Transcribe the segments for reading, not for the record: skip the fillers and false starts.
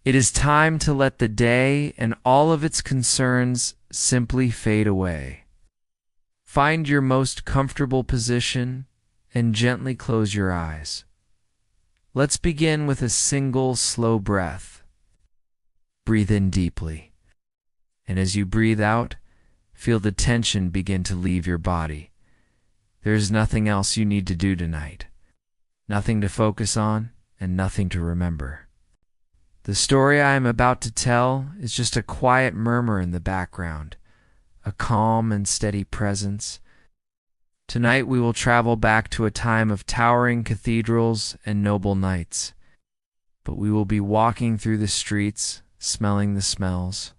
It is time to let the day and all of its concerns simply fade away. Find your most comfortable position and gently close your eyes. Let's begin with a single slow breath. Breathe in deeply, and as you breathe out, feel the tension begin to leave your body. There is nothing else you need to do tonight. Nothing to focus on and nothing to remember. The story I am about to tell is just a quiet murmur in the background, a calm and steady presence. Tonight we will travel back to a time of towering cathedrals and noble knights, but we will be walking through the streets, smelling the smells,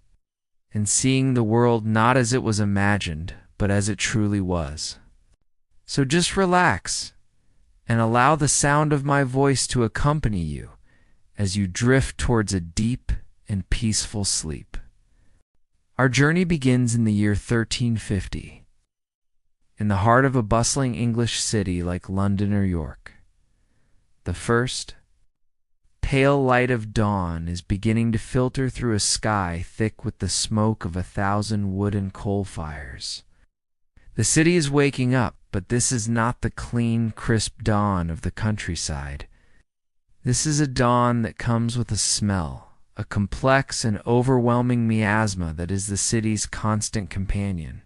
and seeing the world not as it was imagined, but as it truly was. So just relax and allow the sound of my voice to accompany you as you drift towards a deep and peaceful sleep. Our journey begins in the year 1350, in the heart of a bustling English city like London or York. The first pale light of dawn is beginning to filter through a sky thick with the smoke of 1,000 wood and coal fires. The city is waking up, but this is not the clean, crisp dawn of the countryside. This is a dawn that comes with a smell, a complex and overwhelming miasma that is the city's constant companion.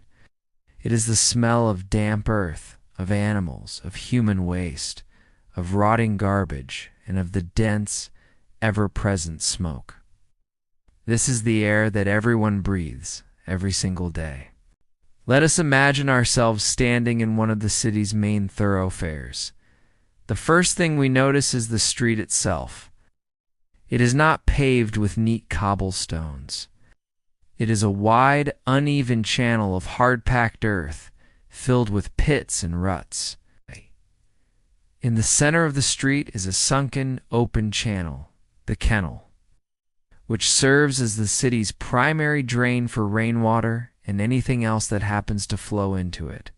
It is the smell of damp earth, of animals, of human waste, of rotting garbage, and of the dense, ever-present smoke. This is the air that everyone breathes every single day. Let us imagine ourselves standing in one of the city's main thoroughfares. The first thing we notice is the street itself. It is not paved with neat cobblestones. It is a wide, uneven channel of hard-packed earth filled with pits and ruts. In the center of the street is a sunken, open channel, the kennel, which serves as the city's primary drain for rainwater and anything else that happens to flow into it.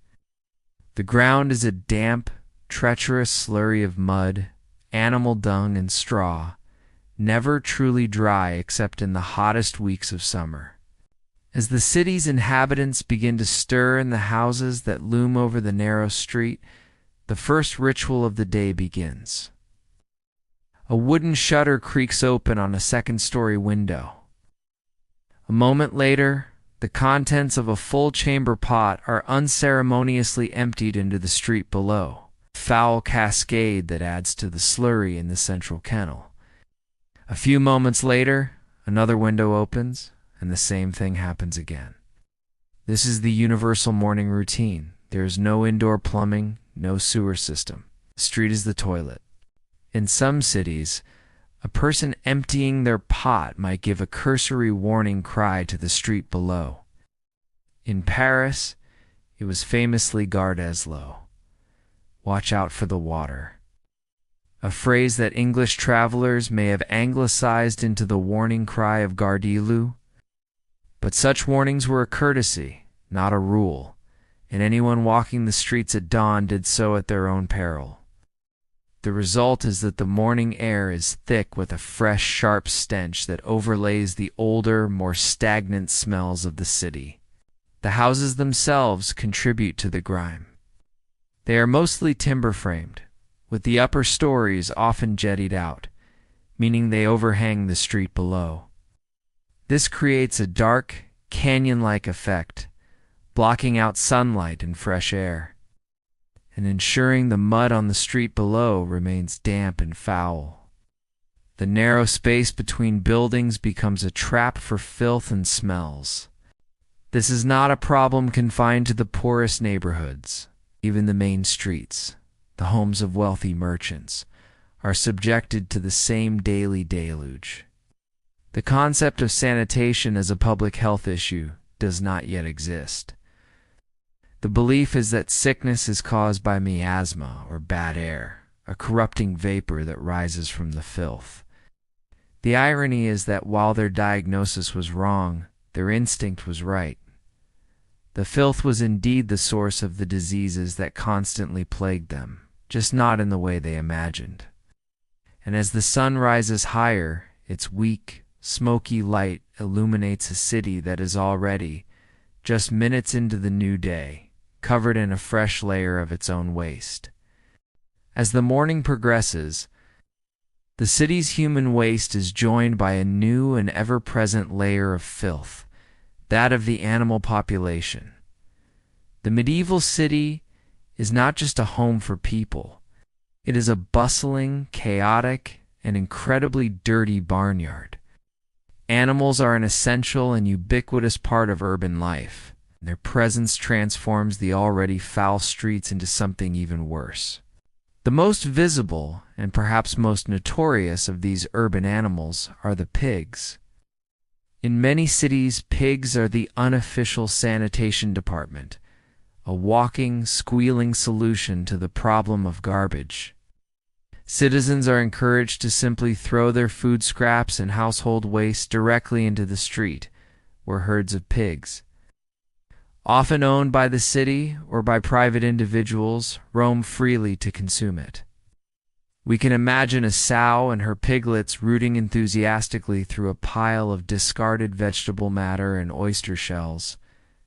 The ground is a damp, treacherous slurry of mud, animal dung, and straw, never truly dry except in the hottest weeks of summer. As the city's inhabitants begin to stir in the houses that loom over the narrow street, the first ritual of the day begins. A wooden shutter creaks open on a second-story window. A moment later, the contents of a full chamber pot are unceremoniously emptied into the street below. Foul cascade that adds to the slurry in the central kennel. A few moments later, another window opens, and the same thing happens again. This is the universal morning routine. There is no indoor plumbing, no sewer system. The street is the toilet. In some cities, a person emptying their pot might give a cursory warning cry to the street below. In Paris, it was famously garde as l'eau. Watch out for the water. A phrase that English travelers may have anglicized into the warning cry of Gardez-vous. But such warnings were a courtesy, not a rule, and anyone walking the streets at dawn did so at their own peril. The result is that the morning air is thick with a fresh, sharp stench that overlays the older, more stagnant smells of the city. The houses themselves contribute to the grime. They are mostly timber-framed, with the upper stories often jettied out, meaning they overhang the street below. This creates a dark, canyon-like effect, blocking out sunlight and fresh air, and ensuring the mud on the street below remains damp and foul. The narrow space between buildings becomes a trap for filth and smells. This is not a problem confined to the poorest neighborhoods. Even the main streets, the homes of wealthy merchants, are subjected to the same daily deluge. The concept of sanitation as a public health issue does not yet exist. The belief is that sickness is caused by miasma or bad air, a corrupting vapor that rises from the filth. The irony is that while their diagnosis was wrong, their instinct was right. The filth was indeed the source of the diseases that constantly plagued them, just not in the way they imagined. And as the sun rises higher, its weak, smoky light illuminates a city that is already, just minutes into the new day, covered in a fresh layer of its own waste. As the morning progresses, the city's human waste is joined by a new and ever-present layer of filth, that of the animal population. The medieval city is not just a home for people. It is a bustling, chaotic, and incredibly dirty barnyard. Animals are an essential and ubiquitous part of urban life. Their presence transforms the already foul streets into something even worse. The most visible and perhaps most notorious of these urban animals are the pigs. In many cities, pigs are the unofficial sanitation department, a walking, squealing solution to the problem of garbage. Citizens are encouraged to simply throw their food scraps and household waste directly into the street, where herds of pigs, often owned by the city or by private individuals, roam freely to consume it. We can imagine a sow and her piglets rooting enthusiastically through a pile of discarded vegetable matter and oyster shells,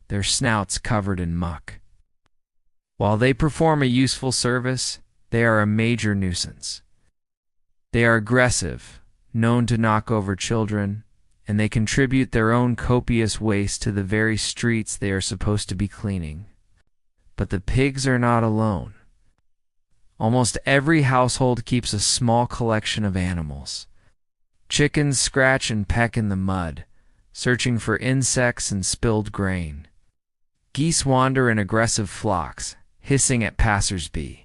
their snouts covered in muck. While they perform a useful service, they are a major nuisance. They are aggressive, known to knock over children, and they contribute their own copious waste to the very streets they are supposed to be cleaning. But the pigs are not alone. Almost every household keeps a small collection of animals. Chickens scratch and peck in the mud, searching for insects and spilled grain. Geese wander in aggressive flocks, hissing at passers-by.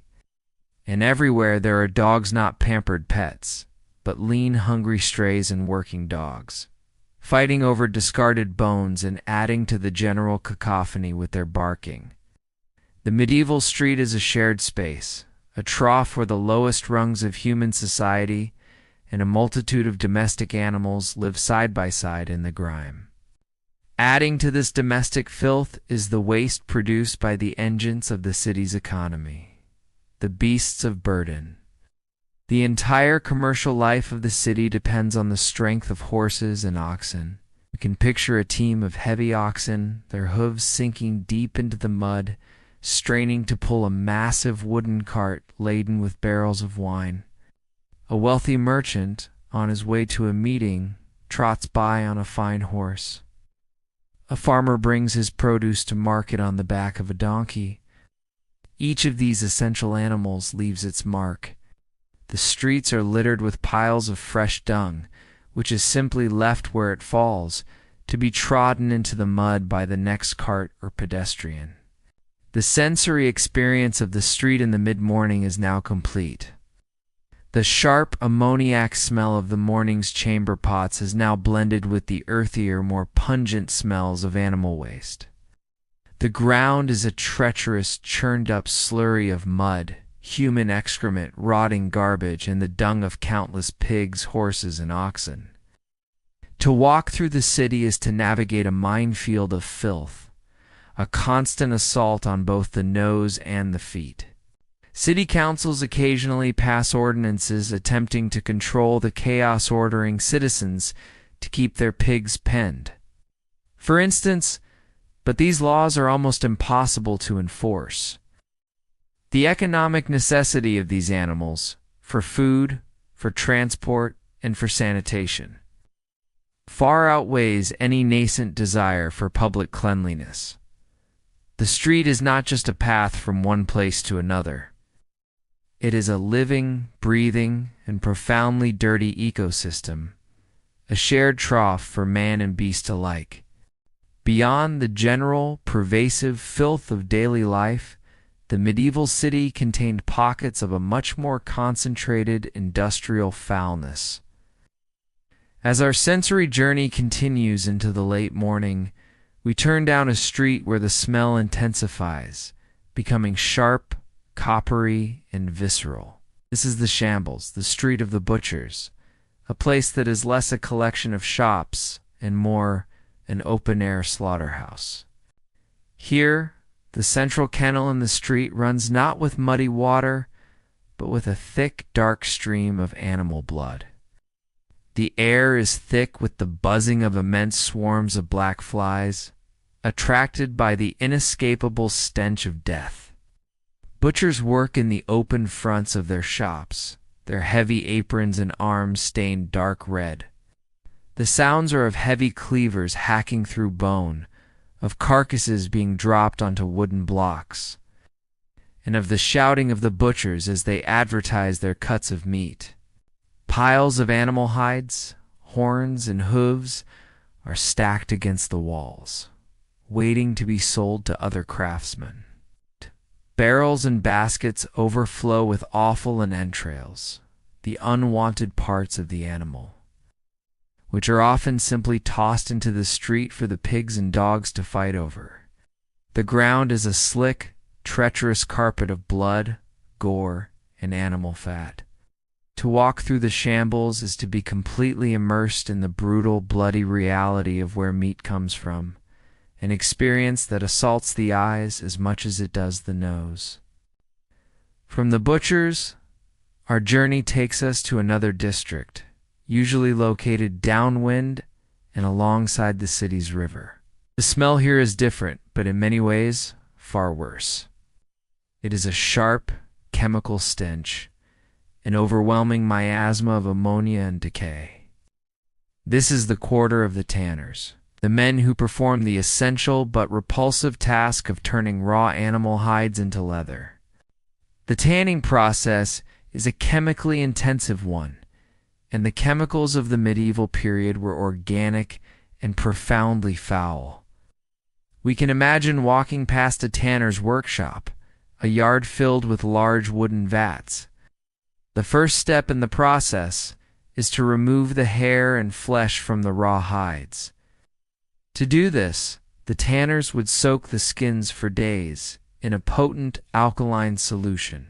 And everywhere there are dogs, not pampered pets, but lean, hungry strays and working dogs, fighting over discarded bones and adding to the general cacophony with their barking. The medieval street is a shared space, a trough where the lowest rungs of human society and a multitude of domestic animals live side by side in the grime. Adding to this domestic filth is the waste produced by the engines of the city's economy, the beasts of burden. The entire commercial life of the city depends on the strength of horses and oxen. We can picture a team of heavy oxen, their hooves sinking deep into the mud, straining to pull a massive wooden cart laden with barrels of wine. A wealthy merchant, on his way to a meeting, trots by on a fine horse. A farmer brings his produce to market on the back of a donkey. Each of these essential animals leaves its mark. The streets are littered with piles of fresh dung, which is simply left where it falls, to be trodden into the mud by the next cart or pedestrian. The sensory experience of the street in the mid-morning is now complete. The sharp ammoniac smell of the morning's chamber pots is now blended with the earthier, more pungent smells of animal waste. The ground is a treacherous, churned-up slurry of mud, human excrement, rotting garbage, and the dung of countless pigs, horses, and oxen. To walk through the city is to navigate a minefield of filth, a constant assault on both the nose and the feet. City councils occasionally pass ordinances attempting to control the chaos, ordering citizens to keep their pigs penned, for instance, but these laws are almost impossible to enforce. The economic necessity of these animals, for food, for transport, and for sanitation, far outweighs any nascent desire for public cleanliness. The street is not just a path from one place to another. It is a living, breathing, and profoundly dirty ecosystem, a shared trough for man and beast alike. Beyond the general, pervasive filth of daily life, the medieval city contained pockets of a much more concentrated industrial foulness. As our sensory journey continues into the late morning, we turn down a street where the smell intensifies, becoming sharp, coppery, and visceral. This is the Shambles, the street of the butchers, a place that is less a collection of shops and more an open-air slaughterhouse. Here, the central kennel in the street runs not with muddy water, but with a thick, dark stream of animal blood. The air is thick with the buzzing of immense swarms of black flies, attracted by the inescapable stench of death. Butchers work in the open fronts of their shops, their heavy aprons and arms stained dark red. The sounds are of heavy cleavers hacking through bone, of carcasses being dropped onto wooden blocks, and of the shouting of the butchers as they advertise their cuts of meat. Piles of animal hides, horns, and hooves are stacked against the walls, waiting to be sold to other craftsmen. Barrels and baskets overflow with offal and entrails, the unwanted parts of the animal, which are often simply tossed into the street for the pigs and dogs to fight over. The ground is a slick, treacherous carpet of blood, gore, and animal fat. To walk through the shambles is to be completely immersed in the brutal, bloody reality of where meat comes from, an experience that assaults the eyes as much as it does the nose. From the butchers, our journey takes us to another district, usually located downwind and alongside the city's river. The smell here is different, but in many ways, far worse. It is a sharp, chemical stench, an overwhelming miasma of ammonia and decay. This is the quarter of the tanners, the men who perform the essential but repulsive task of turning raw animal hides into leather. The tanning process is a chemically intensive one, and the chemicals of the medieval period were organic and profoundly foul. We can imagine walking past a tanner's workshop, a yard filled with large wooden vats. The first step in the process is to remove the hair and flesh from the raw hides. To do this, the tanners would soak the skins for days in a potent alkaline solution.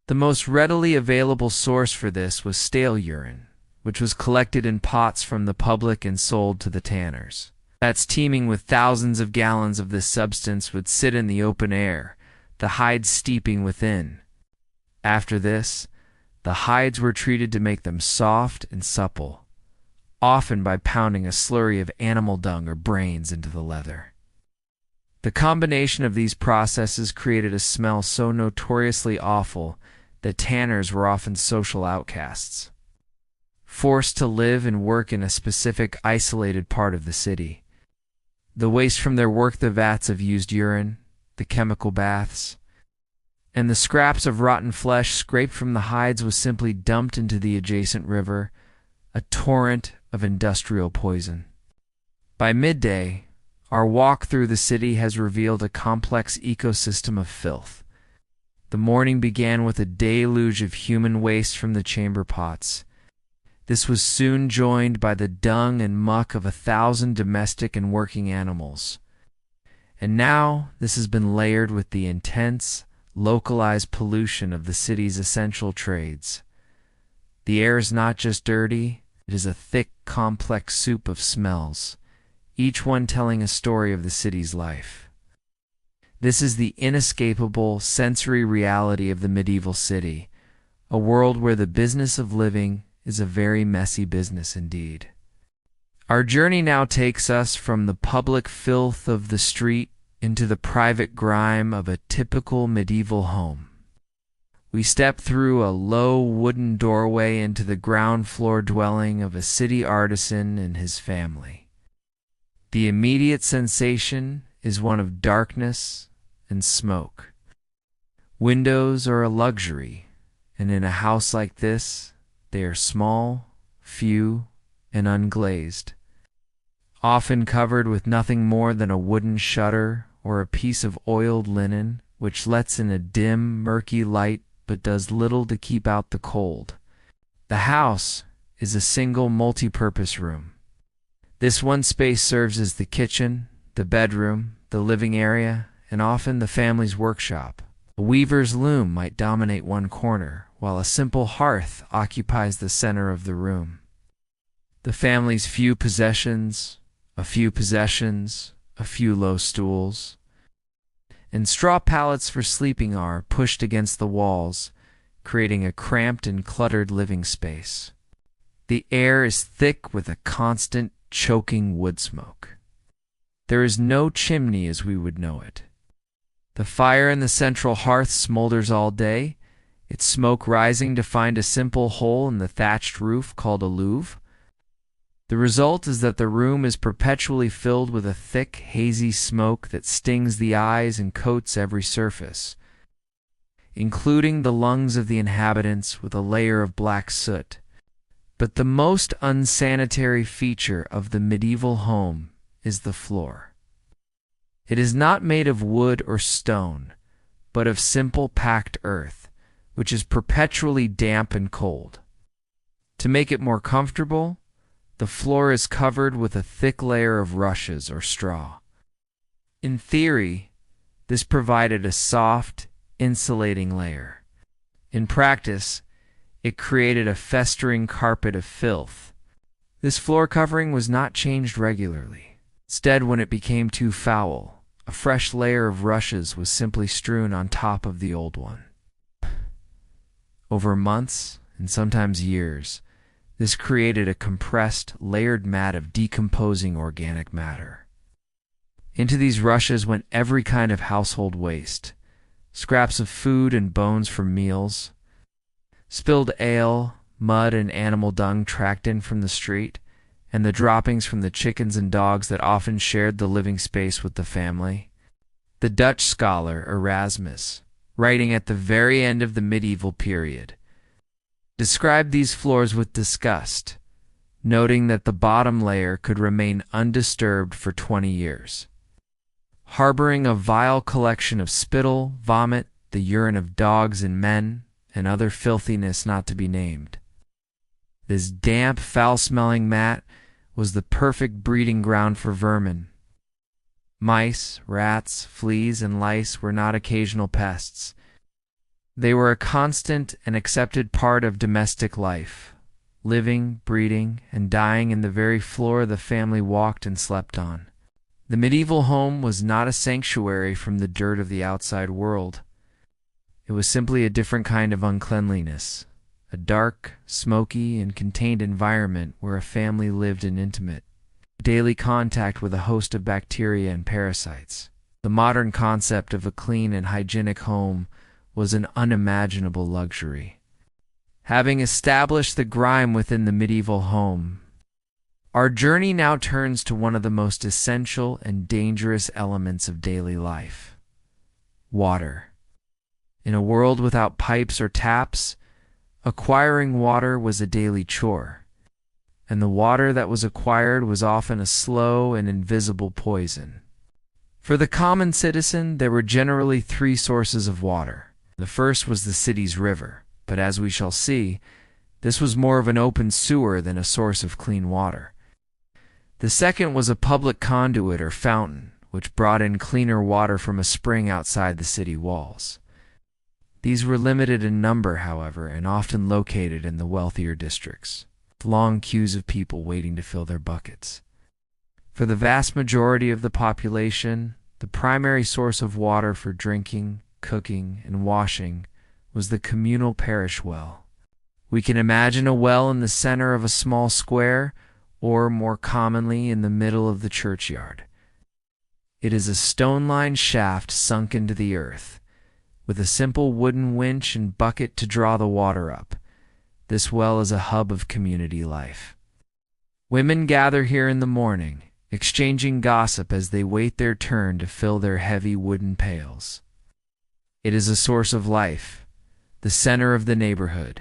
The most readily available source for this was stale urine, which was collected in pots from the public and sold to the tanners. Vats teeming with thousands of gallons of this substance would sit in the open air, the hides steeping within. After this, the hides were treated to make them soft and supple, often by pounding a slurry of animal dung or brains into the leather. The combination of these processes created a smell so notoriously awful that tanners were often social outcasts, forced to live and work in a specific isolated part of the city. The waste from their work, the vats of used urine, the chemical baths, and the scraps of rotten flesh scraped from the hides was simply dumped into the adjacent river, a torrent of industrial poison. By midday, our walk through the city has revealed a complex ecosystem of filth. The morning began with a deluge of human waste from the chamber pots. This was soon joined by the dung and muck of 1,000 domestic and working animals. And now this has been layered with the intense, localized pollution of the city's essential trades. The air is not just dirty, it is a thick, complex soup of smells, each one telling a story of the city's life. This is the inescapable sensory reality of the medieval city, a world where the business of living is a very messy business indeed. Our journey now takes us from the public filth of the street into the private grime of a typical medieval home. We step through a low wooden doorway into the ground floor dwelling of a city artisan and his family. The immediate sensation is one of darkness and smoke. Windows are a luxury, and in a house like this, they are small, few, and unglazed, often covered with nothing more than a wooden shutter or a piece of oiled linen which lets in a dim, murky light but does little to keep out the cold. The house is a single multi-purpose room. This one space serves as the kitchen, the bedroom, the living area, and often the family's workshop. A weaver's loom might dominate one corner, while a simple hearth occupies the center of the room. The family's few possessions, a few low stools, and straw pallets for sleeping are pushed against the walls, creating a cramped and cluttered living space. The air is thick with a constant, choking wood smoke. There is no chimney as we would know it. The fire in the central hearth smolders all day, its smoke rising to find a simple hole in the thatched roof called a louve. The result is that the room is perpetually filled with a thick, hazy smoke that stings the eyes and coats every surface, including the lungs of the inhabitants with a layer of black soot. But the most unsanitary feature of the medieval home is the floor. It is not made of wood or stone, but of simple packed earth, which is perpetually damp and cold. To make it more comfortable, the floor is covered with a thick layer of rushes or straw. In theory, this provided a soft, insulating layer. In practice, it created a festering carpet of filth. This floor covering was not changed regularly. Instead, when it became too foul, a fresh layer of rushes was simply strewn on top of the old one. Over months, and sometimes years, this created a compressed, layered mat of decomposing organic matter. Into these rushes went every kind of household waste, scraps of food and bones from meals, spilled ale, mud, and animal dung tracked in from the street, and the droppings from the chickens and dogs that often shared the living space with the family. The Dutch scholar Erasmus, writing at the very end of the medieval period, described these floors with disgust, noting that the bottom layer could remain undisturbed for 20 years, harboring a vile collection of spittle, vomit, the urine of dogs and men, and other filthiness not to be named. This damp, foul-smelling mat was the perfect breeding ground for vermin. Mice, rats, fleas, and lice were not occasional pests. They were a constant and accepted part of domestic life, living, breeding, and dying in the very floor the family walked and slept on. The medieval home was not a sanctuary from the dirt of the outside world. It was simply a different kind of uncleanliness, a dark, smoky, and contained environment where a family lived in intimate, daily contact with a host of bacteria and parasites. The modern concept of a clean and hygienic home was an unimaginable luxury. Having established the grime within the medieval home, our journey now turns to one of the most essential and dangerous elements of daily life: water. In a world without pipes or taps, acquiring water was a daily chore, and the water that was acquired was often a slow and invisible poison. For the common citizen, there were generally three sources of water. The first was the city's river, but as we shall see, this was more of an open sewer than a source of clean water. The second was a public conduit or fountain, which brought in cleaner water from a spring outside the city walls. These were limited in number, however, and often located in the wealthier districts, with long queues of people waiting to fill their buckets. For the vast majority of the population, the primary source of water for drinking, cooking, and washing was the communal parish well. We can imagine a well in the center of a small square, or more commonly in the middle of the churchyard. It is a stone-lined shaft sunk into the earth, with a simple wooden winch and bucket to draw the water up. This well is a hub of community life. Women gather here in the morning, exchanging gossip as they wait their turn to fill their heavy wooden pails. It is a source of life, the center of the neighborhood.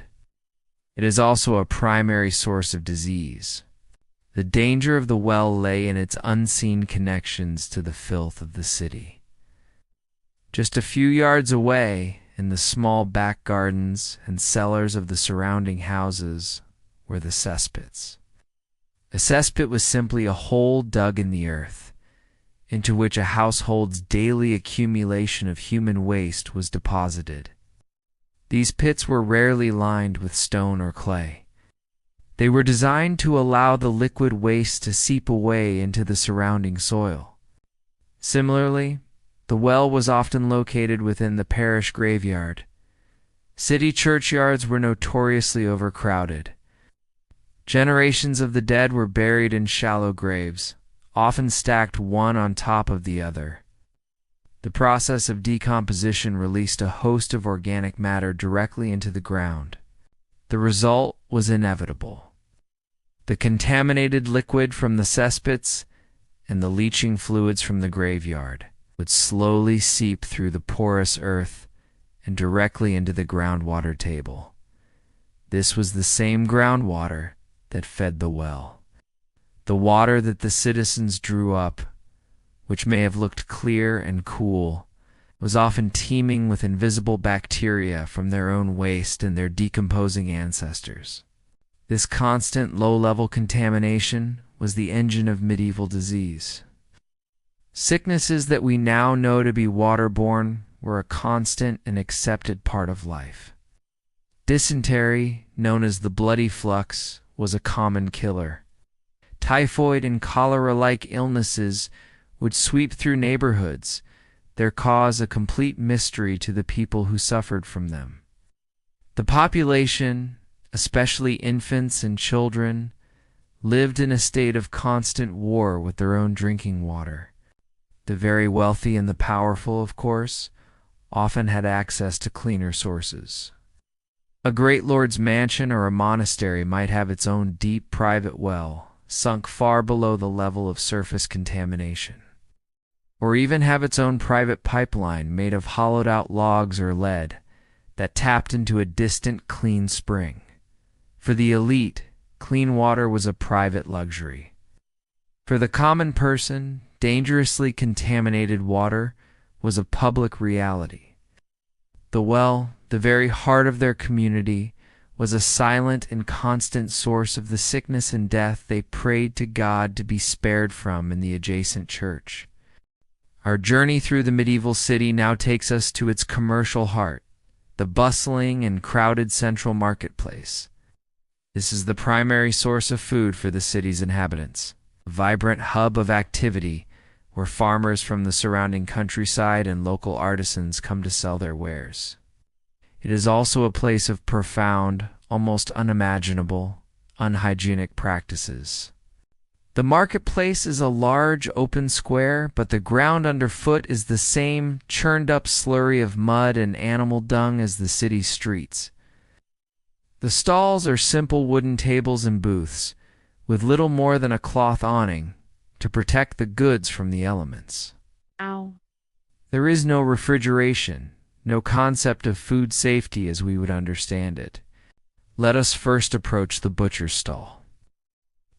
It is also a primary source of disease. The danger of the well lay in its unseen connections to the filth of the city. Just a few yards away, in the small back gardens and cellars of the surrounding houses, were the cesspits. A cesspit was simply a hole dug in the earth, into which a household's daily accumulation of human waste was deposited. These pits were rarely lined with stone or clay. They were designed to allow the liquid waste to seep away into the surrounding soil. Similarly, the well was often located within the parish graveyard. City churchyards were notoriously overcrowded. Generations of the dead were buried in shallow graves, often stacked one on top of the other. The process of decomposition released a host of organic matter directly into the ground. The result was inevitable. The contaminated liquid from the cesspits and the leaching fluids from the graveyard would slowly seep through the porous earth and directly into the groundwater table. This was the same groundwater that fed the well. The water that the citizens drew up, which may have looked clear and cool, was often teeming with invisible bacteria from their own waste and their decomposing ancestors. This constant low-level contamination was the engine of medieval disease. Sicknesses that we now know to be waterborne were a constant and accepted part of life. Dysentery, known as the bloody flux, was a common killer. Typhoid and cholera-like illnesses would sweep through neighborhoods, their cause a complete mystery to the people who suffered from them. The population, especially infants and children, lived in a state of constant war with their own drinking water. The very wealthy and the powerful, of course, often had access to cleaner sources. A great lord's mansion or a monastery might have its own deep private well, sunk far below the level of surface contamination, or even have its own private pipeline made of hollowed-out logs or lead that tapped into a distant clean spring. For the elite, clean water was a private luxury. For the common person, dangerously contaminated water was a public reality. The well, the very heart of their community, was a silent and constant source of the sickness and death they prayed to God to be spared from in the adjacent church. Our journey through the medieval city now takes us to its commercial heart, the bustling and crowded central marketplace. This is the primary source of food for the city's inhabitants, a vibrant hub of activity where farmers from the surrounding countryside and local artisans come to sell their wares. It is also a place of profound, almost unimaginable, unhygienic practices. The marketplace is a large open square, but the ground underfoot is the same churned-up slurry of mud and animal dung as the city's streets. The stalls are simple wooden tables and booths, with little more than a cloth awning to protect the goods from the elements. Ow. There is no refrigeration, no concept of food safety as we would understand it. Let us first approach the butcher's stall.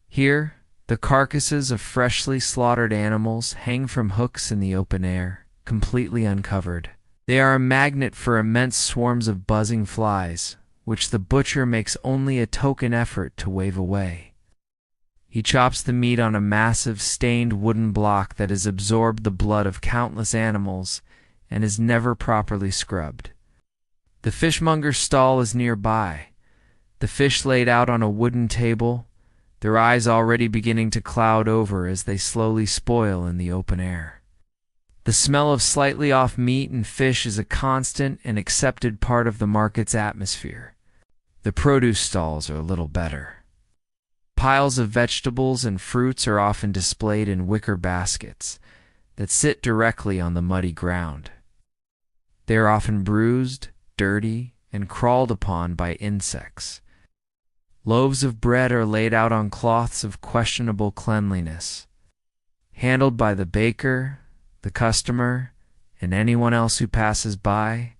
Here, the carcasses of freshly slaughtered animals hang from hooks in the open air, completely uncovered. They are a magnet for immense swarms of buzzing flies, which the butcher makes only a token effort to wave away. He chops the meat on a massive stained wooden block that has absorbed the blood of countless animals and is never properly scrubbed. The fishmonger's stall is nearby, the fish laid out on a wooden table, their eyes already beginning to cloud over as they slowly spoil in the open air. The smell of slightly off meat and fish is a constant and accepted part of the market's atmosphere. The produce stalls are a little better. Piles of vegetables and fruits are often displayed in wicker baskets that sit directly on the muddy ground. They are often bruised, dirty, and crawled upon by insects. Loaves of bread are laid out on cloths of questionable cleanliness, handled by the baker, the customer, and anyone else who passes by.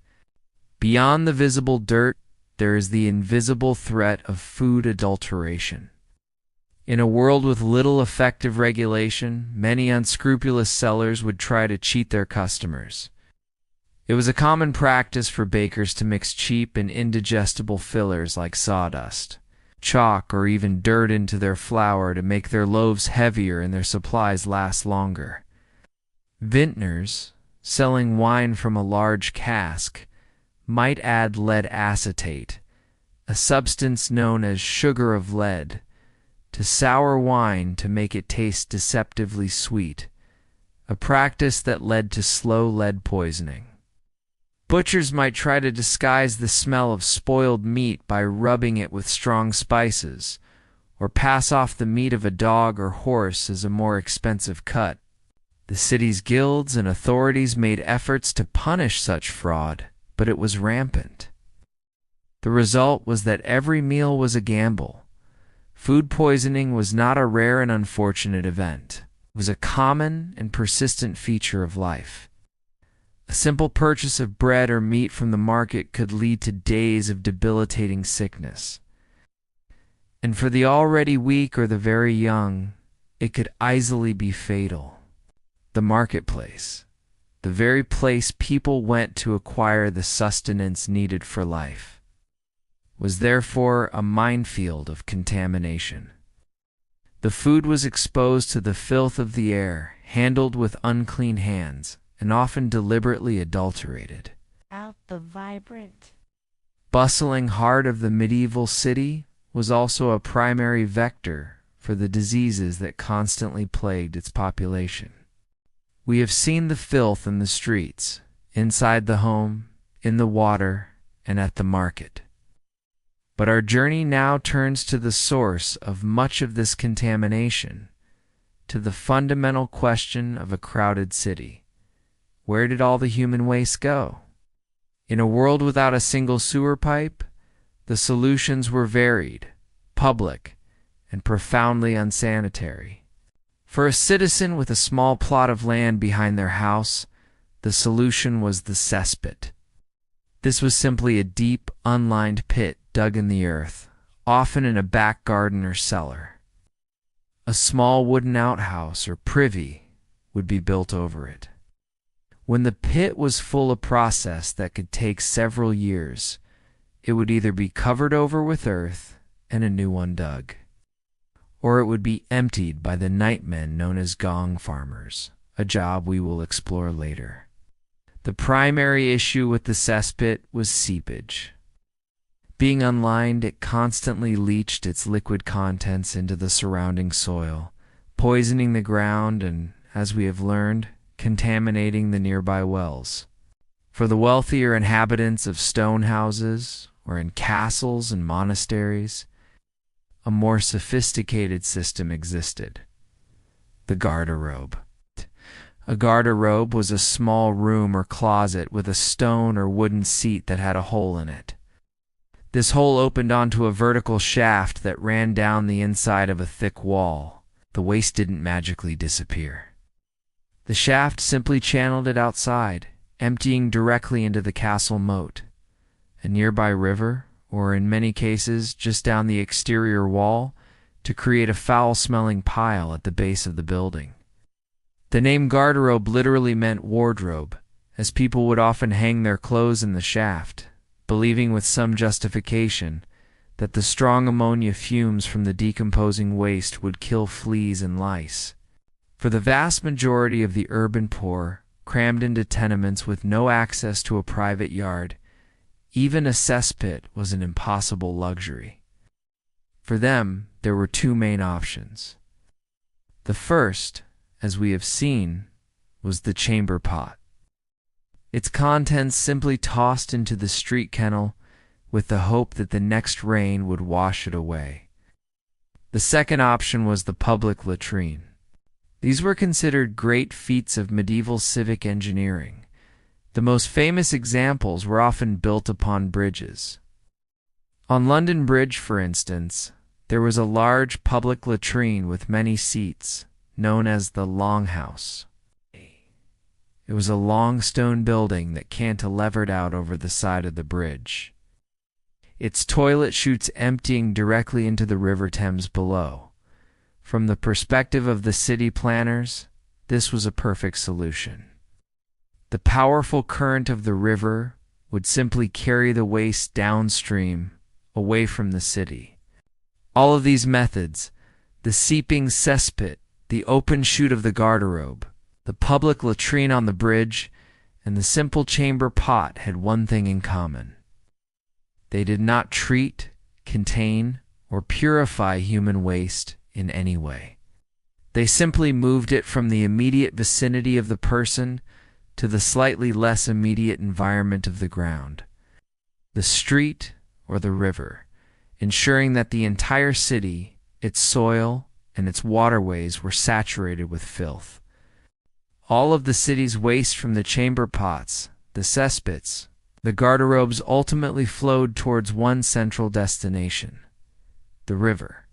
Beyond the visible dirt, there is the invisible threat of food adulteration. In a world with little effective regulation, many unscrupulous sellers would try to cheat their customers. It was a common practice for bakers to mix cheap and indigestible fillers like sawdust, chalk, or even dirt into their flour to make their loaves heavier and their supplies last longer. Vintners, selling wine from a large cask, might add lead acetate, a substance known as sugar of lead, to sour wine to make it taste deceptively sweet, a practice that led to slow lead poisoning. Butchers might try to disguise the smell of spoiled meat by rubbing it with strong spices, or pass off the meat of a dog or horse as a more expensive cut. The city's guilds and authorities made efforts to punish such fraud, but it was rampant. The result was that every meal was a gamble. Food poisoning was not a rare and unfortunate event. It was a common and persistent feature of life. A simple purchase of bread or meat from the market could lead to days of debilitating sickness. And for the already weak or the very young, it could easily be fatal. The marketplace, the very place people went to acquire the sustenance needed for life, was therefore a minefield of contamination. The food was exposed to the filth of the air, handled with unclean hands, and often deliberately adulterated. Out the vibrant, Bustling heart of the medieval city was also a primary vector for the diseases that constantly plagued its population. We have seen the filth in the streets, inside the home, in the water, and at the market. But our journey now turns to the source of much of this contamination, to the fundamental question of a crowded city. Where did all the human waste go? In a world without a single sewer pipe, the solutions were varied, public, and profoundly unsanitary. For a citizen with a small plot of land behind their house, the solution was the cesspit. This was simply a deep, unlined pit dug in the earth, often in a back garden or cellar. A small wooden outhouse or privy would be built over it. When the pit was full, a process that could take several years, it would either be covered over with earth and a new one dug, or it would be emptied by the nightmen known as gong farmers, a job we will explore later. The primary issue with the cesspit was seepage. Being unlined, it constantly leached its liquid contents into the surrounding soil, poisoning the ground and, as we have learned, contaminating the nearby wells. For the wealthier inhabitants of stone houses or in castles and monasteries, a more sophisticated system existed: the garderobe. A garderobe was a small room or closet with a stone or wooden seat that had a hole in it. This hole opened onto a vertical shaft that ran down the inside of a thick wall. The waste didn't magically disappear. The shaft simply channeled it outside, emptying directly into the castle moat, a nearby river, or in many cases just down the exterior wall, to create a foul-smelling pile at the base of the building. The name garderobe literally meant wardrobe, as people would often hang their clothes in the shaft, believing with some justification that the strong ammonia fumes from the decomposing waste would kill fleas and lice. For the vast majority of the urban poor, crammed into tenements with no access to a private yard, even a cesspit was an impossible luxury. For them, there were two main options. The first, as we have seen, was the chamber pot. Its contents simply tossed into the street kennel with the hope that the next rain would wash it away. The second option was the public latrine. These were considered great feats of medieval civic engineering. The most famous examples were often built upon bridges. On London Bridge, for instance, there was a large public latrine with many seats, known as the Longhouse. It was a long stone building that cantilevered out over the side of the bridge. Its toilet chutes emptying directly into the River Thames below. From the perspective of the city planners, this was a perfect solution. The powerful current of the river would simply carry the waste downstream, away from the city. All of these methods, the seeping cesspit, the open chute of the garderobe, the public latrine on the bridge, and the simple chamber pot had one thing in common. They did not treat, contain, or purify human waste in any way. They simply moved it from the immediate vicinity of the person to the slightly less immediate environment of the ground, the street or the river, ensuring that the entire city, its soil, and its waterways were saturated with filth. All of the city's waste from the chamber pots, the cesspits, the garderobes ultimately flowed towards one central destination: the river.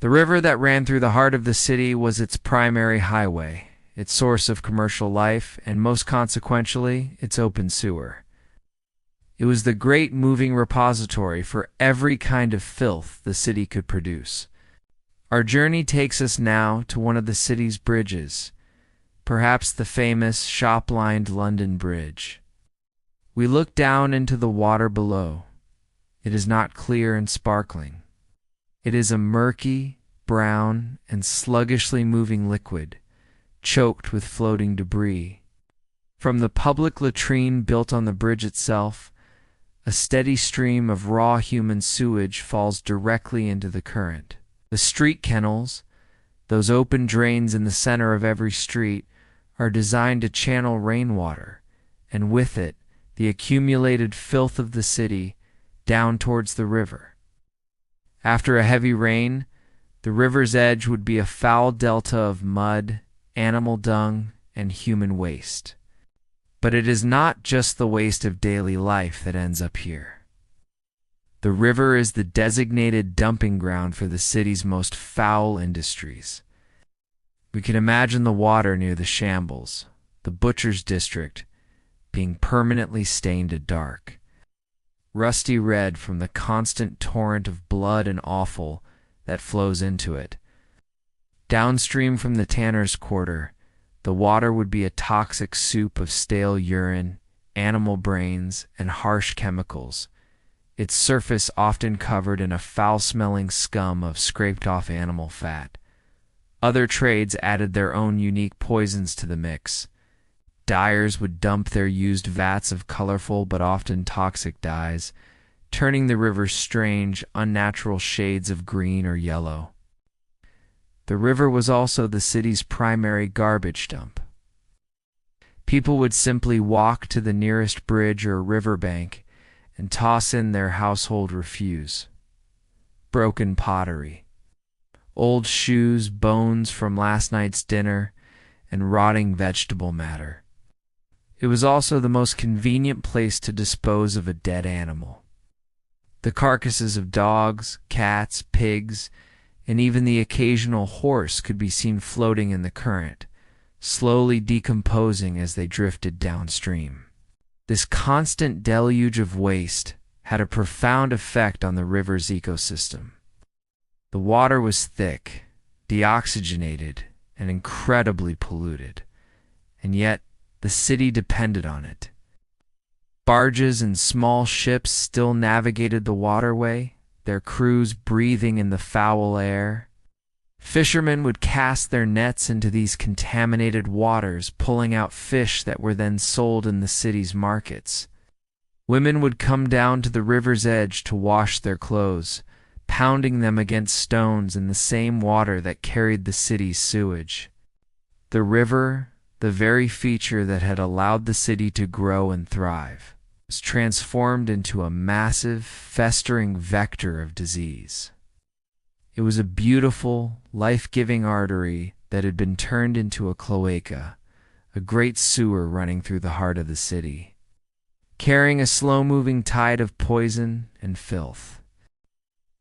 The river that ran through the heart of the city was its primary highway, its source of commercial life, and most consequentially, its open sewer. It was the great moving repository for every kind of filth the city could produce. Our journey takes us now to one of the city's bridges, perhaps the famous shop-lined London Bridge. We look down into the water below. It is not clear and sparkling. It is a murky, brown, and sluggishly moving liquid, choked with floating debris. From the public latrine built on the bridge itself, a steady stream of raw human sewage falls directly into the current. The street kennels, those open drains in the center of every street, are designed to channel rainwater, and with it, the accumulated filth of the city down towards the river. After a heavy rain, the river's edge would be a foul delta of mud, animal dung, and human waste. But it is not just the waste of daily life that ends up here. The river is the designated dumping ground for the city's most foul industries. We can imagine the water near the shambles, the butcher's district, being permanently stained to dark, rusty red from the constant torrent of blood and offal that flows into it. Downstream from the tanner's quarter, the water would be a toxic soup of stale urine, animal brains, and harsh chemicals, its surface often covered in a foul-smelling scum of scraped-off animal fat. Other trades added their own unique poisons to the mix. Dyers would dump their used vats of colorful but often toxic dyes, turning the river's strange, unnatural shades of green or yellow. The river was also the city's primary garbage dump. People would simply walk to the nearest bridge or riverbank and toss in their household refuse: broken pottery, old shoes, bones from last night's dinner, and rotting vegetable matter. It was also the most convenient place to dispose of a dead animal. The carcasses of dogs, cats, pigs, and even the occasional horse could be seen floating in the current, slowly decomposing as they drifted downstream. This constant deluge of waste had a profound effect on the river's ecosystem. The water was thick, deoxygenated, and incredibly polluted, and yet the city depended on it. Barges and small ships still navigated the waterway, their crews breathing in the foul air. Fishermen would cast their nets into these contaminated waters, pulling out fish that were then sold in the city's markets. Women would come down to the river's edge to wash their clothes, pounding them against stones in the same water that carried the city's sewage. The river, the very feature that had allowed the city to grow and thrive, was transformed into a massive, festering vector of disease. It was a beautiful, life-giving artery that had been turned into a cloaca, a great sewer running through the heart of the city, carrying a slow-moving tide of poison and filth.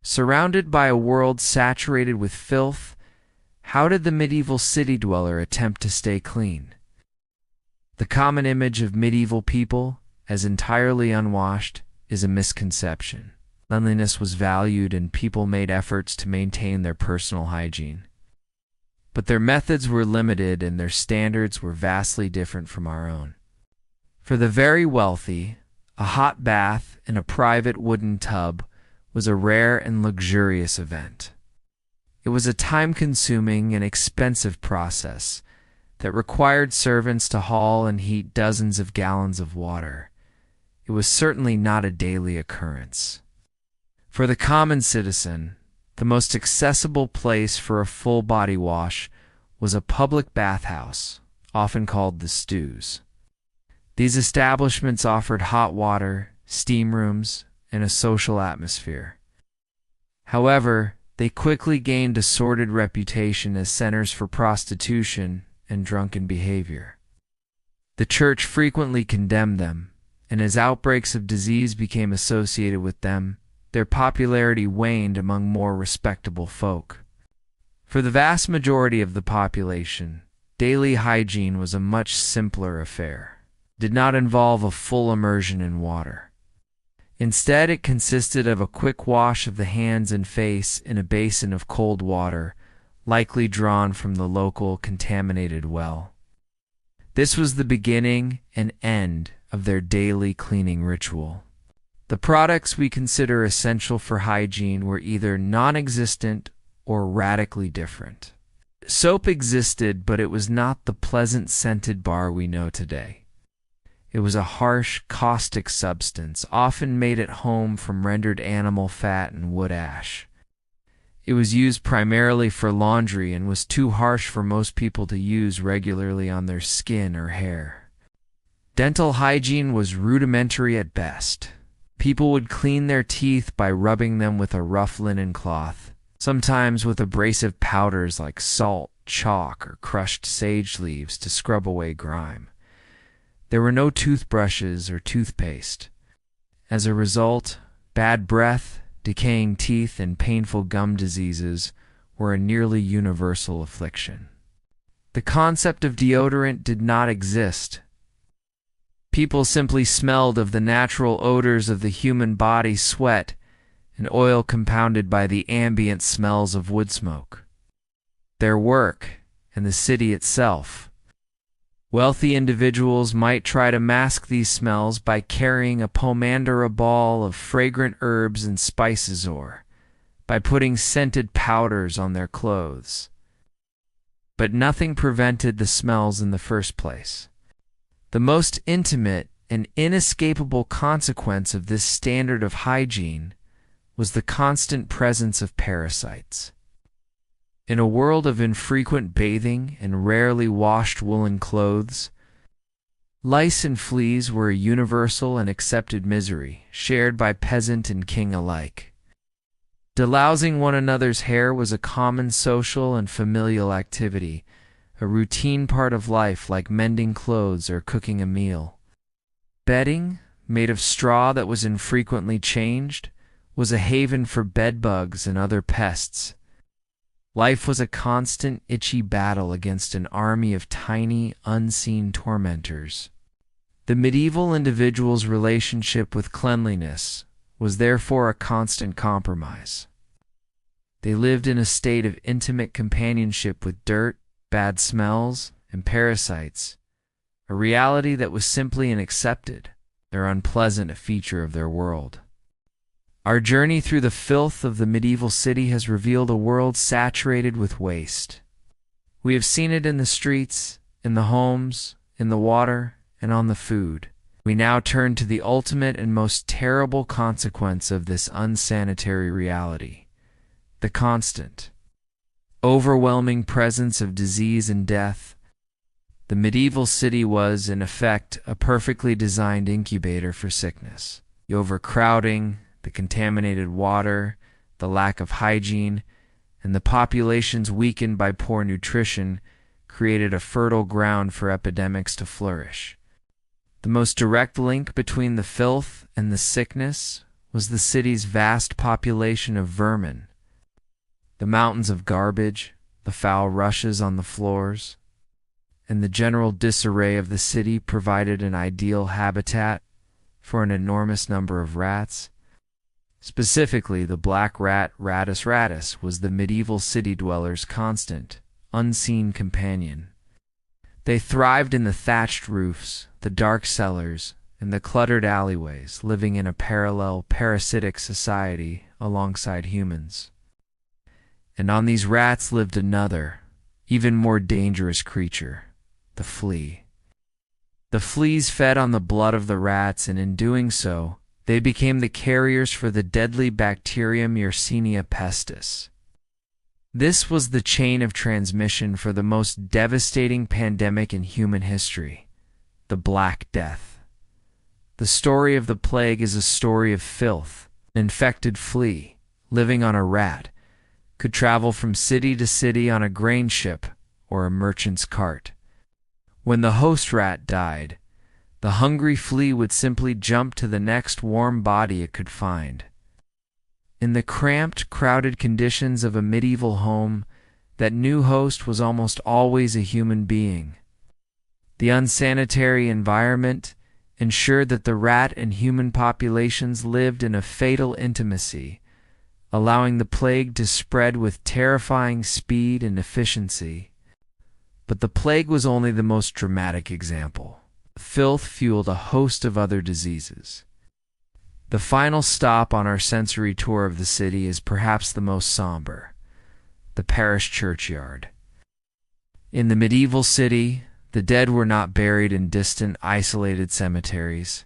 Surrounded by a world saturated with filth, how did the medieval city dweller attempt to stay clean? The common image of medieval people as entirely unwashed is a misconception. Cleanliness was valued and people made efforts to maintain their personal hygiene. But their methods were limited and their standards were vastly different from our own. For the very wealthy, a hot bath in a private wooden tub was a rare and luxurious event. It was a time-consuming and expensive process that required servants to haul and heat dozens of gallons of water. It was certainly not a daily occurrence. For the common citizen, the most accessible place for a full body wash was a public bathhouse, often called the stews. These establishments offered hot water, steam rooms, and a social atmosphere. However, They quickly gained a sordid reputation as centers for prostitution and drunken behavior. The church frequently condemned them, and as outbreaks of disease became associated with them, their popularity waned among more respectable folk. For the vast majority of the population, daily hygiene was a much simpler affair. It did not involve a full immersion in water. Instead, it consisted of a quick wash of the hands and face in a basin of cold water, likely drawn from the local contaminated well. This was the beginning and end of their daily cleaning ritual. The products we consider essential for hygiene were either non-existent or radically different. Soap existed, but it was not the pleasant scented bar we know today. It was a harsh, caustic substance, often made at home from rendered animal fat and wood ash. It was used primarily for laundry and was too harsh for most people to use regularly on their skin or hair. Dental hygiene was rudimentary at best. People would clean their teeth by rubbing them with a rough linen cloth, sometimes with abrasive powders like salt, chalk, or crushed sage leaves to scrub away grime. There were no toothbrushes or toothpaste. As a result, bad breath, decaying teeth, and painful gum diseases were a nearly universal affliction. The concept of deodorant did not exist. People simply smelled of the natural odors of the human body, sweat, and oil compounded by the ambient smells of wood smoke. Their work, and the city itself. Wealthy individuals might try to mask these smells by carrying a pomander, a ball of fragrant herbs and spices, or by putting scented powders on their clothes. But nothing prevented the smells in the first place. The most intimate and inescapable consequence of this standard of hygiene was the constant presence of parasites. In a world of infrequent bathing and rarely washed woolen clothes, lice and fleas were a universal and accepted misery, shared by peasant and king alike. Delousing one another's hair was a common social and familial activity, a routine part of life like mending clothes or cooking a meal. Bedding, made of straw that was infrequently changed, was a haven for bedbugs and other pests. Life was a constant, itchy battle against an army of tiny, unseen tormentors. The medieval individual's relationship with cleanliness was therefore a constant compromise. They lived in a state of intimate companionship with dirt, bad smells, and parasites, a reality that was simply an accepted, or unpleasant a feature of their world. Our journey through the filth of the medieval city has revealed a world saturated with waste. We have seen it in the streets, in the homes, in the water, and on the food. We now turn to the ultimate and most terrible consequence of this unsanitary reality: the constant, overwhelming presence of disease and death. The medieval city was, in effect, a perfectly designed incubator for sickness. The overcrowding, the contaminated water, the lack of hygiene, and the populations weakened by poor nutrition created a fertile ground for epidemics to flourish. The most direct link between the filth and the sickness was the city's vast population of vermin. The mountains of garbage, the foul rushes on the floors, and the general disarray of the city provided an ideal habitat for an enormous number of rats. Specifically, the black rat, Rattus rattus, was the medieval city dwellers' constant, unseen companion. They thrived in the thatched roofs, the dark cellars, and the cluttered alleyways, living in a parallel, parasitic society alongside humans. And on these rats lived another, even more dangerous creature, the flea. The fleas fed on the blood of the rats, and in doing so, they became the carriers for the deadly bacterium Yersinia pestis. This was the chain of transmission for the most devastating pandemic in human history, the Black Death. The story of the plague is a story of filth, an infected flea, living on a rat, could travel from city to city on a grain ship or a merchant's cart. When the host rat died, the hungry flea would simply jump to the next warm body it could find. In the cramped, crowded conditions of a medieval home, that new host was almost always a human being. The unsanitary environment ensured that the rat and human populations lived in a fatal intimacy, allowing the plague to spread with terrifying speed and efficiency. But the plague was only the most dramatic example. Filth fueled a host of other diseases. The final stop on our sensory tour of the city is perhaps the most somber: the parish churchyard. In the medieval city, the dead were not buried in distant, isolated cemeteries.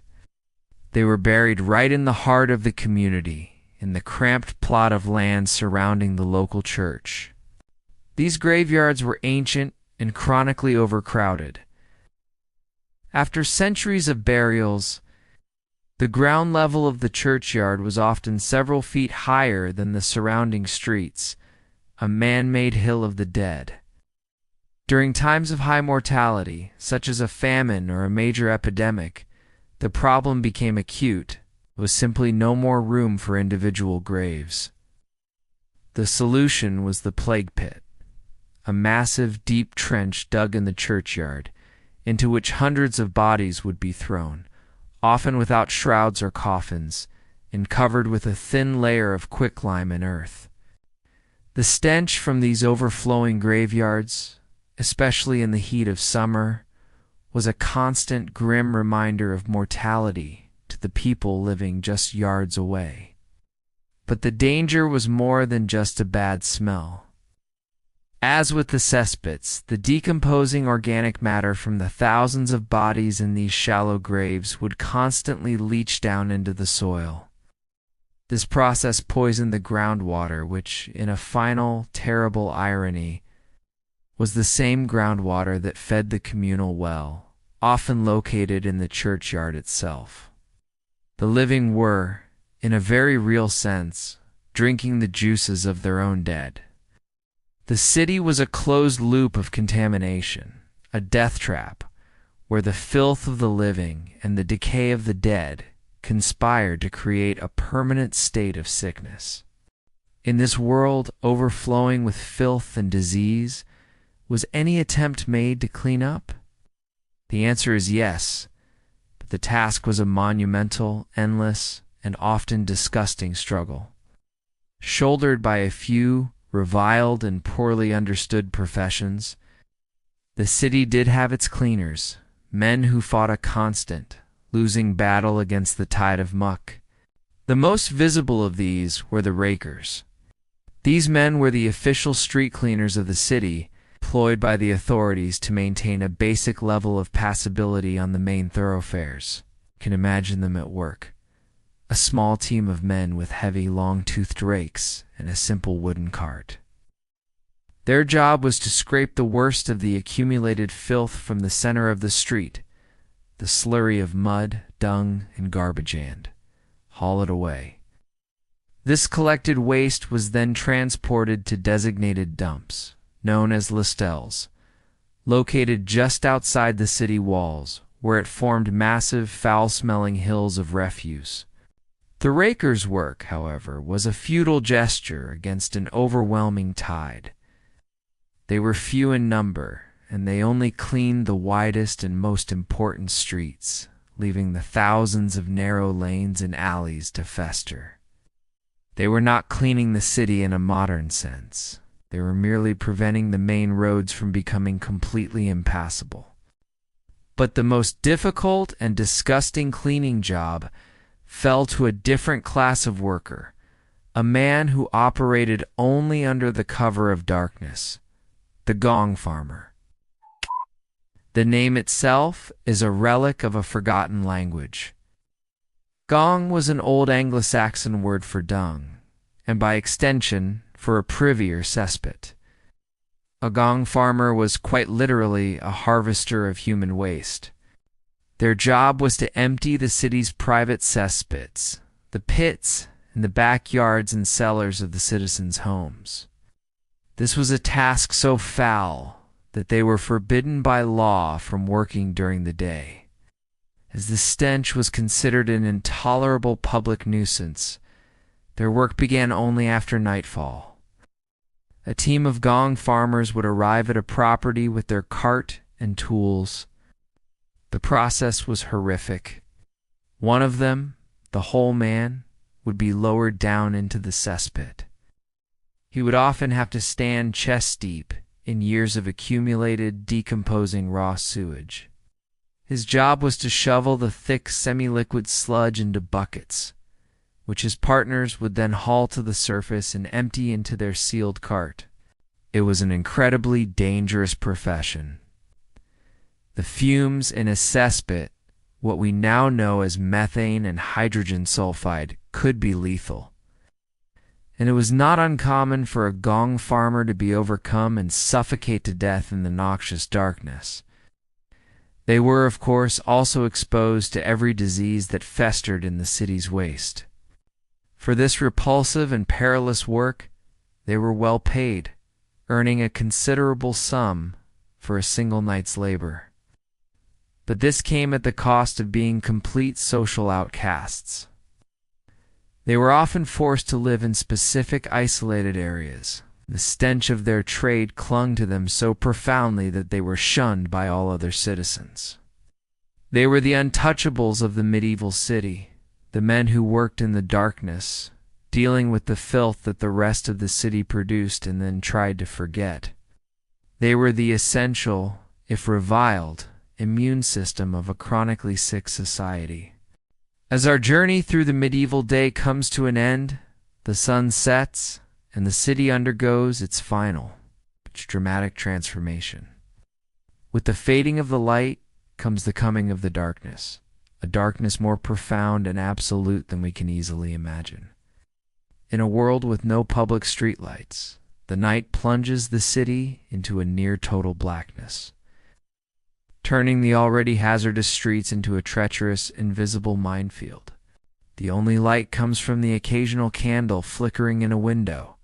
They were buried right in the heart of the community, in the cramped plot of land surrounding the local church. These graveyards were ancient and chronically overcrowded. After centuries of burials, the ground level of the churchyard was often several feet higher than the surrounding streets, a man-made hill of the dead. During times of high mortality, such as a famine or a major epidemic, the problem became acute. There was simply no more room for individual graves. The solution was the plague pit, a massive, deep trench dug in the churchyard, into which hundreds of bodies would be thrown, often without shrouds or coffins, and covered with a thin layer of quicklime and earth. The stench from these overflowing graveyards, especially in the heat of summer, was a constant, grim reminder of mortality to the people living just yards away. But the danger was more than just a bad smell. As with the cesspits, the decomposing organic matter from the thousands of bodies in these shallow graves would constantly leach down into the soil. This process poisoned the groundwater, which, in a final, terrible irony, was the same groundwater that fed the communal well, often located in the churchyard itself. The living were, in a very real sense, drinking the juices of their own dead. The city was a closed loop of contamination, a death trap, where the filth of the living and the decay of the dead conspired to create a permanent state of sickness. In this world overflowing with filth and disease, was any attempt made to clean up? The answer is yes, but the task was a monumental, endless, and often disgusting struggle. Shouldered by a few reviled and poorly understood professions, the city did have its cleaners, men who fought a constant, losing battle against the tide of muck. The most visible of these were the rakers. These men were the official street cleaners of the city, employed by the authorities to maintain a basic level of passability on the main thoroughfares. You can imagine them at work. A small team of men with heavy, long-toothed rakes and a simple wooden cart. Their job was to scrape the worst of the accumulated filth from the center of the street, the slurry of mud, dung, and garbage, and haul it away. This collected waste was then transported to designated dumps, known as listels, located just outside the city walls, where it formed massive, foul-smelling hills of refuse. The rakers' work, however, was a futile gesture against an overwhelming tide. They were few in number, and they only cleaned the widest and most important streets, leaving the thousands of narrow lanes and alleys to fester. They were not cleaning the city in a modern sense. They were merely preventing the main roads from becoming completely impassable. But the most difficult and disgusting cleaning job fell to a different class of worker, a man who operated only under the cover of darkness, the gong farmer. The name itself is a relic of a forgotten language. Gong was an old Anglo-Saxon word for dung, and by extension, for a privy or cesspit. A gong farmer was quite literally a harvester of human waste. Their job was to empty the city's private cesspits, the pits and the backyards and cellars of the citizens' homes. This was a task so foul that they were forbidden by law from working during the day. As the stench was considered an intolerable public nuisance, their work began only after nightfall. A team of gong farmers would arrive at a property with their cart and tools. The process was horrific. One of them, the whole man, would be lowered down into the cesspit. He would often have to stand chest deep in years of accumulated, decomposing raw sewage. His job was to shovel the thick, semi-liquid sludge into buckets, which his partners would then haul to the surface and empty into their sealed cart. It was an incredibly dangerous profession. The fumes in a cesspit, what we now know as methane and hydrogen sulfide, could be lethal. And it was not uncommon for a gong farmer to be overcome and suffocate to death in the noxious darkness. They were, of course, also exposed to every disease that festered in the city's waste. For this repulsive and perilous work, they were well paid, earning a considerable sum for a single night's labor. But this came at the cost of being complete social outcasts. They were often forced to live in specific isolated areas. The stench of their trade clung to them so profoundly that they were shunned by all other citizens. They were the untouchables of the medieval city, the men who worked in the darkness, dealing with the filth that the rest of the city produced and then tried to forget. They were the essential, if reviled, immune system of a chronically sick society. As our journey through the medieval day comes to an end, the sun sets, and the city undergoes its final, its dramatic transformation. With the fading of the light comes the coming of the darkness, a darkness more profound and absolute than we can easily imagine. In a world with no public streetlights, the night plunges the city into a near-total blackness, turning the already hazardous streets into a treacherous, invisible minefield. The only light comes from the occasional candle flickering in a window,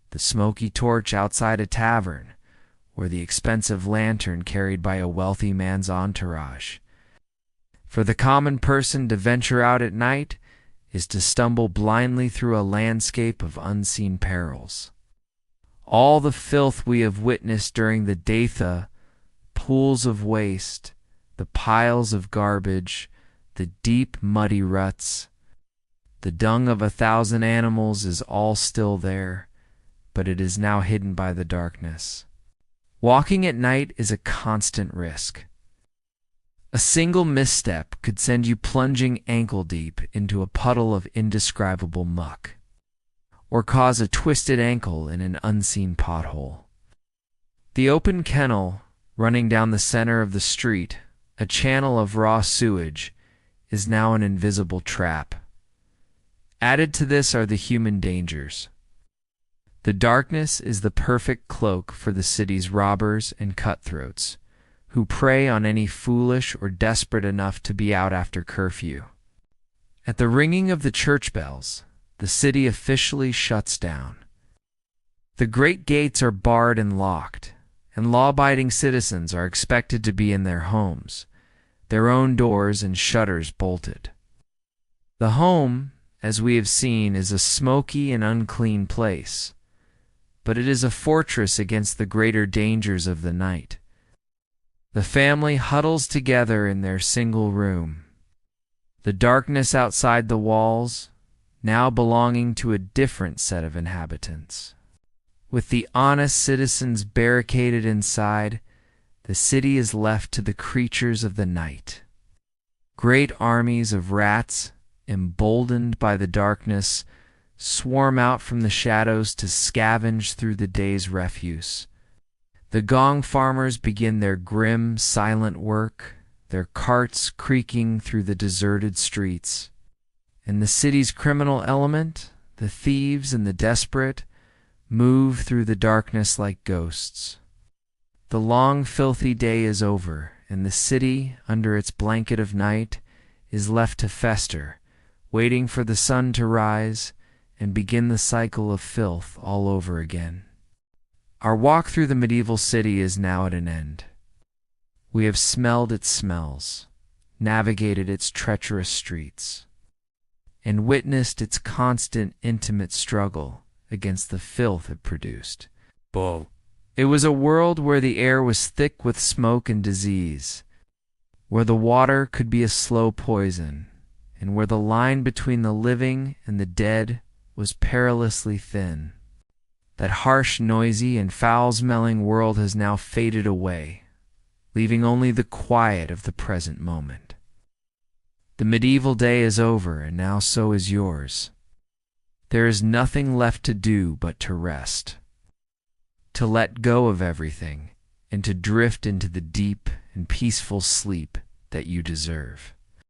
the smoky torch outside a tavern, or the expensive lantern carried by a wealthy man's entourage. For the common person to venture out at night is to stumble blindly through a landscape of unseen perils. All the filth we have witnessed during the Datha, pools of waste, the piles of garbage, the deep muddy ruts, the dung of 1,000 animals is all still there, but it is now hidden by the darkness. Walking at night is a constant risk. A single misstep could send you plunging ankle-deep into a puddle of indescribable muck, or cause a twisted ankle in an unseen pothole. The open kennel, running down the center of the street, a channel of raw sewage, is now an invisible trap. Added to this are the human dangers. The darkness is the perfect cloak for the city's robbers and cutthroats, who prey on any foolish or desperate enough to be out after curfew. At the ringing of the church bells, the city officially shuts down. The great gates are barred and locked, and law-abiding citizens are expected to be in their homes, their own doors and shutters bolted. The home, as we have seen, is a smoky and unclean place, but it is a fortress against the greater dangers of the night. The family huddles together in their single room. The darkness outside the walls, now belonging to a different set of inhabitants. With the honest citizens barricaded inside, the city is left to the creatures of the night. Great armies of rats, emboldened by the darkness, swarm out from the shadows to scavenge through the day's refuse. The gong farmers begin their grim, silent work, their carts creaking through the deserted streets. And the city's criminal element, the thieves and the desperate, move through the darkness like ghosts. The long, filthy day is over, and the city, under its blanket of night, is left to fester, waiting for the sun to rise and begin the cycle of filth all over again. Our walk through the medieval city is now at an end. We have smelled its smells, navigated its treacherous streets, and witnessed its constant, intimate struggle against the filth it produced. It was a world where the air was thick with smoke and disease, where the water could be a slow poison, and where the line between the living and the dead was perilously thin. That harsh, noisy, and foul-smelling world has now faded away, leaving only the quiet of the present moment. The medieval day is over, and now so is yours. There is nothing left to do but to rest, to let go of everything, and to drift into the deep and peaceful sleep that you deserve.